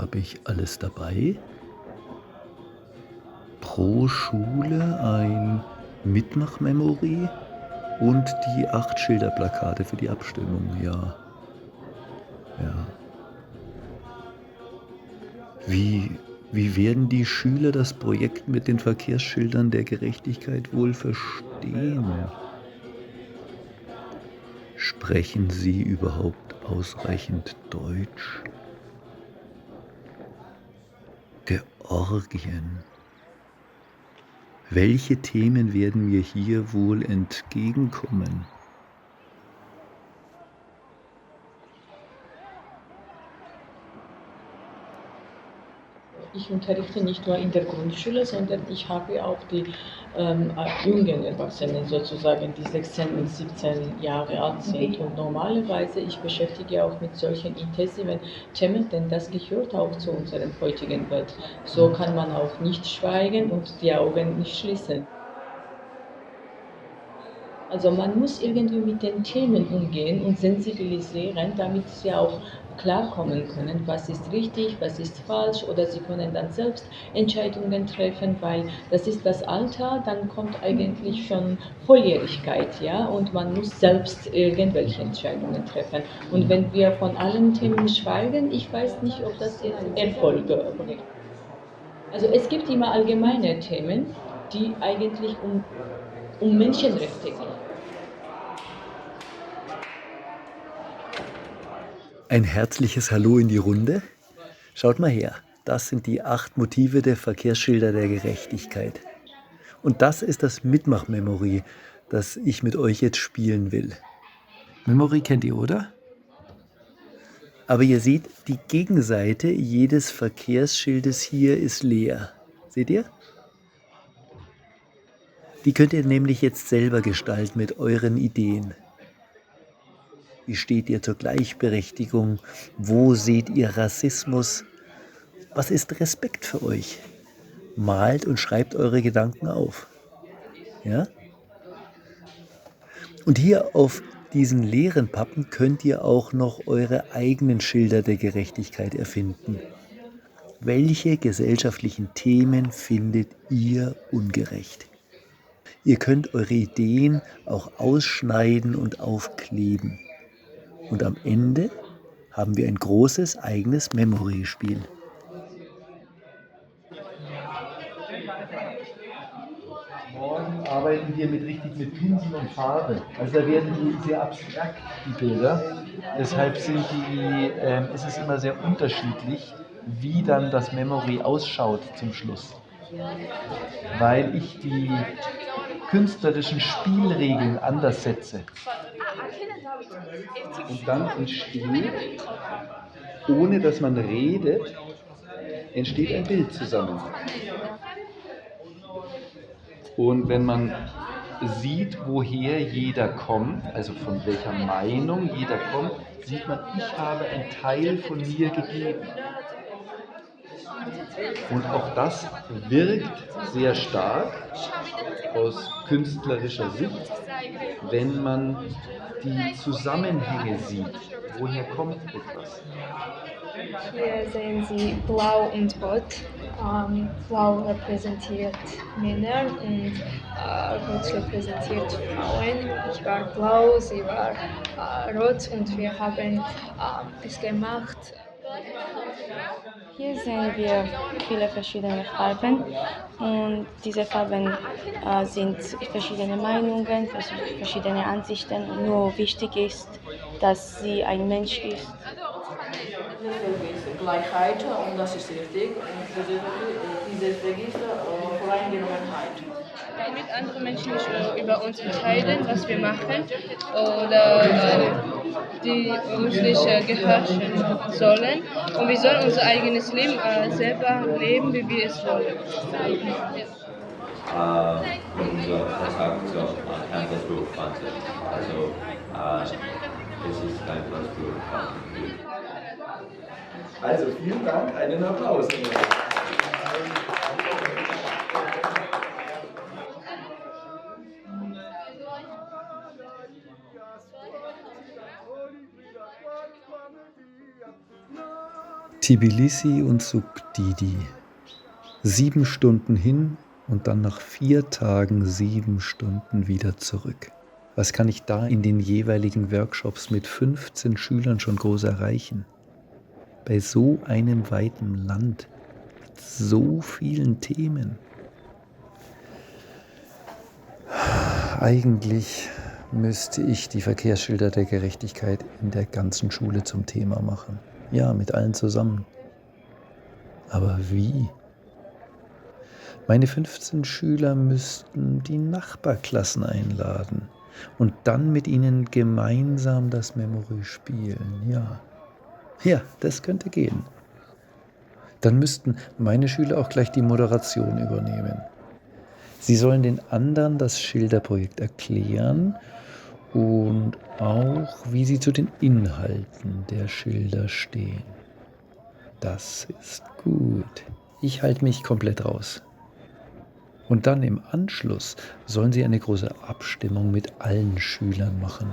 habe ich alles dabei. Pro Schule ein Mitmach-Memory und die 8 Schilderplakate für die Abstimmung, ja. Ja. Wie, wie werden die Schüler das Projekt mit den Verkehrsschildern der Gerechtigkeit wohl verstehen? Sprechen sie überhaupt ausreichend Deutsch? Georgien. Welche Themen werden mir hier wohl entgegenkommen? Ich unterrichte nicht nur in der Grundschule, sondern ich habe auch die jungen Erwachsenen sozusagen, die 16 und 17 Jahre alt sind. Und normalerweise, ich beschäftige auch mit solchen intensiven Themen, denn das gehört auch zu unserer heutigen Welt. So kann man auch nicht schweigen und die Augen nicht schließen. Also man muss irgendwie mit den Themen umgehen und sensibilisieren, damit sie auch klarkommen können, was ist richtig, was ist falsch, oder sie können dann selbst Entscheidungen treffen, weil das ist das Alter, dann kommt eigentlich schon Volljährigkeit, ja, und man muss selbst irgendwelche Entscheidungen treffen. Und wenn wir von allen Themen schweigen, ich weiß nicht, ob das jetzt Erfolg bringt. Also es gibt immer allgemeine Themen, die eigentlich um Menschenrechte gehen. Ein herzliches Hallo in die Runde. Schaut mal her, das sind die 8 Motive der Verkehrsschilder der Gerechtigkeit. Und das ist das Mitmach-Memory, das ich mit euch jetzt spielen will. Memory kennt ihr, oder? Aber ihr seht, die Gegenseite jedes Verkehrsschildes hier ist leer. Seht ihr? Die könnt ihr nämlich jetzt selber gestalten mit euren Ideen. Wie steht ihr zur Gleichberechtigung? Wo seht ihr Rassismus? Was ist Respekt für euch? Malt und schreibt eure Gedanken auf. Ja? Und hier auf diesen leeren Pappen könnt ihr auch noch eure eigenen Schilder der Gerechtigkeit erfinden. Welche gesellschaftlichen Themen findet ihr ungerecht? Ihr könnt eure Ideen auch ausschneiden und aufkleben. Und am Ende haben wir ein großes eigenes Memory-Spiel. Morgen arbeiten wir mit Pinsel und Farbe. Also da werden die sehr abstrakt, die Bilder. Deshalb ist es immer sehr unterschiedlich, wie dann das Memory ausschaut zum Schluss. Weil ich die künstlerischen Spielregeln anders setze. Und dann entsteht, ohne dass man redet, entsteht ein Bild zusammen. Und wenn man sieht, woher jeder kommt, also von welcher Meinung jeder kommt, sieht man, ich habe einen Teil von mir gegeben. Und auch das wirkt sehr stark aus künstlerischer Sicht, wenn man die Zusammenhänge sieht. Woher kommt etwas? Hier sehen Sie Blau und Rot. Blau repräsentiert Männer und Rot repräsentiert Frauen. Ich war blau, sie war rot und wir haben es gemacht. Hier sehen wir viele verschiedene Farben und diese Farben sind verschiedene Meinungen, verschiedene Ansichten. Nur wichtig ist, dass sie ein Mensch ist. Gleichheit und das ist richtig. Und dieses Register Voreingenommenheit. Damit andere Menschen nicht über uns entscheiden, was wir machen oder die uns nicht gehorchen sollen. Und wir sollen unser eigenes Leben selber leben, wie wir es wollen. Unser Vertrag zur Campus Group Fund. Also es ist Campus Group Fund. Also vielen Dank, einen Applaus. Tbilisi und Subdidi. 7 Stunden hin und dann nach 4 Tagen 7 Stunden wieder zurück. Was kann ich da in den jeweiligen Workshops mit 15 Schülern schon groß erreichen? Bei so einem weiten Land, mit so vielen Themen. Eigentlich müsste ich die Verkehrsschilder der Gerechtigkeit in der ganzen Schule zum Thema machen. Ja, mit allen zusammen. Aber wie? Meine 15 Schüler müssten die Nachbarklassen einladen und dann mit ihnen gemeinsam das Memory spielen. Ja, das könnte gehen. Dann müssten meine Schüler auch gleich die Moderation übernehmen. Sie sollen den anderen das Schilderprojekt erklären und auch, wie sie zu den Inhalten der Schilder stehen. Das ist gut. Ich halte mich komplett raus. Und dann im Anschluss sollen sie eine große Abstimmung mit allen Schülern machen.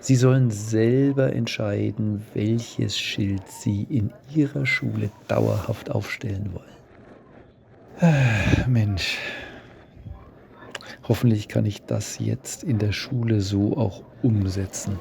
Sie sollen selber entscheiden, welches Schild sie in ihrer Schule dauerhaft aufstellen wollen. Mensch, hoffentlich kann ich das jetzt in der Schule so auch umsetzen.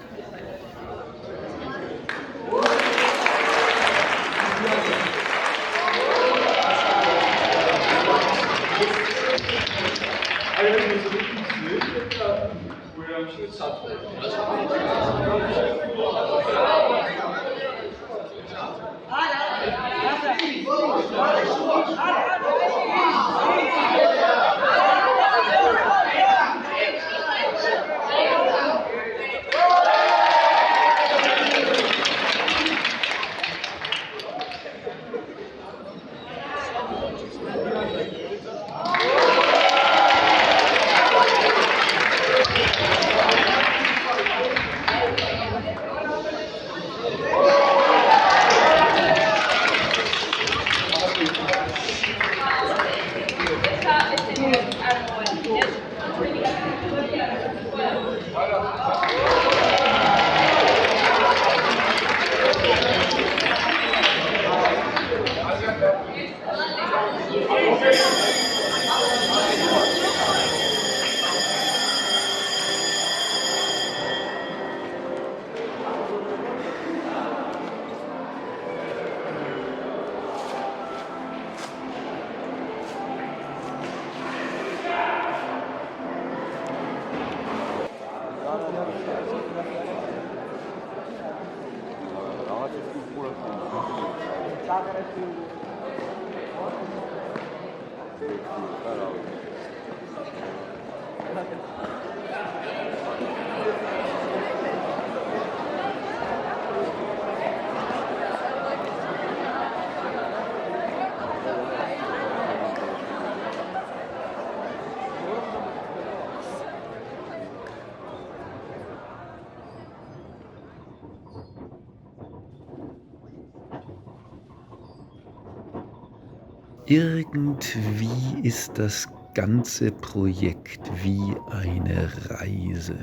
Irgendwie ist das ganze Projekt wie eine Reise.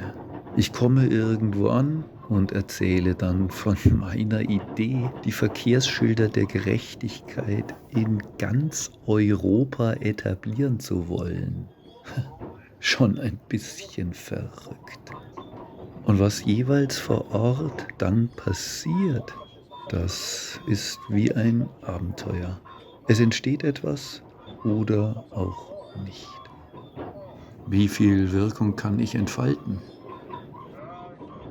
Ich komme irgendwo an und erzähle dann von meiner Idee, die Verkehrsschilder der Gerechtigkeit in ganz Europa etablieren zu wollen. Schon ein bisschen verrückt. Und was jeweils vor Ort dann passiert, das ist wie ein Abenteuer. Es entsteht etwas oder auch nicht. Wie viel Wirkung kann ich entfalten?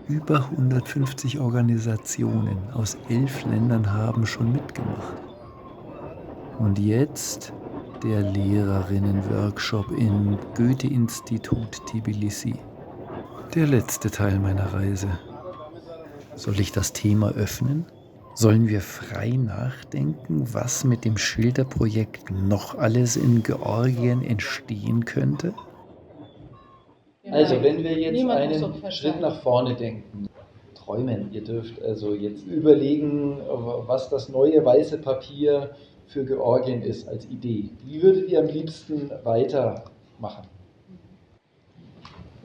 Über 150 Organisationen aus 11 Ländern haben schon mitgemacht. Und jetzt der Lehrerinnen-Workshop im Goethe-Institut Tbilisi. Der letzte Teil meiner Reise. Soll ich das Thema öffnen? Sollen wir frei nachdenken, was mit dem Schilderprojekt noch alles in Georgien entstehen könnte? Also, wenn wir jetzt einen Schritt nach vorne denken, träumen, ihr dürft also jetzt überlegen, was das neue weiße Papier für Georgien ist als Idee. Wie würdet ihr am liebsten weitermachen?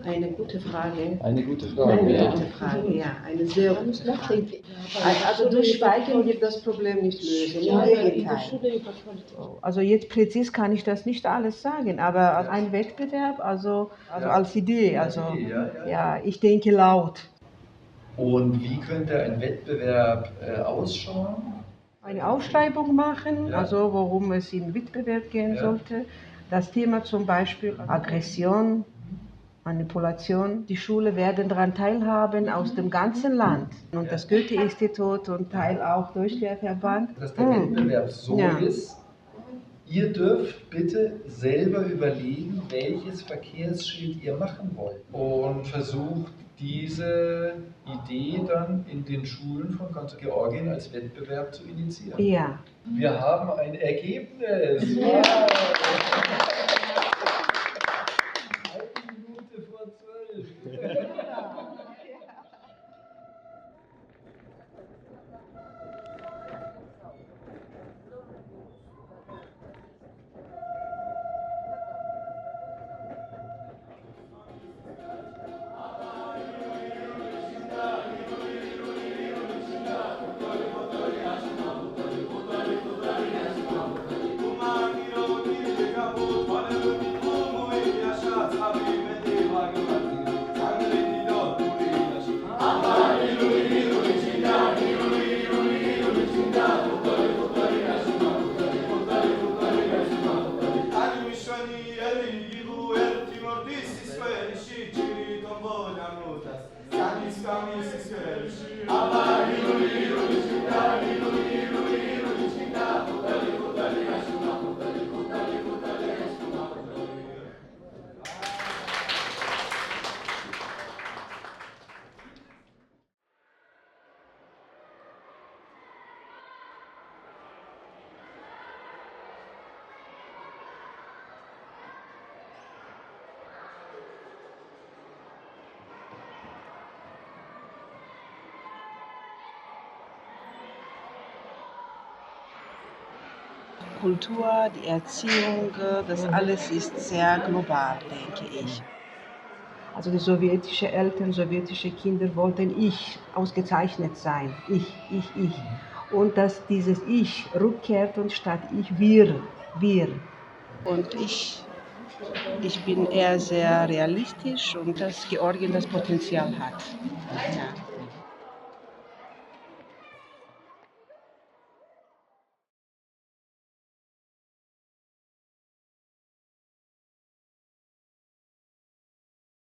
Eine gute Frage. Eine gute Frage, Eine ja. gute Frage, ja. Eine sehr gute Frage. Also durch Schweigen wird das Problem nicht lösen, im Gegenteil. Also jetzt präzise kann ich das nicht alles sagen, aber ein Wettbewerb, also als Idee, ja, ich denke laut. Und wie könnte ein Wettbewerb ausschauen? Eine Ausschreibung machen, Ja. also worum es im Wettbewerb gehen Ja. sollte. Das Thema zum Beispiel Aggression, Manipulation. Die Schulen werden daran teilhaben aus dem ganzen Land. Und das Goethe-Institut und Teil auch durch den Verband. Dass der Wettbewerb so Ja. ist, ihr dürft bitte selber überlegen, welches Verkehrsschild ihr machen wollt. Und versucht diese Idee dann in den Schulen von ganz Georgien als Wettbewerb zu initiieren. Ja. Wir haben ein Ergebnis. Ja. Wow. 1 Minute vor 12. Kultur, die Erziehung, das alles ist sehr global, denke ich. Also die sowjetischen Eltern, sowjetische Kinder wollten ich ausgezeichnet sein. Ich. Und dass dieses Ich rückkehrt und statt ich wir. Und ich bin eher sehr realistisch und dass Georgien das Potenzial hat. Ja.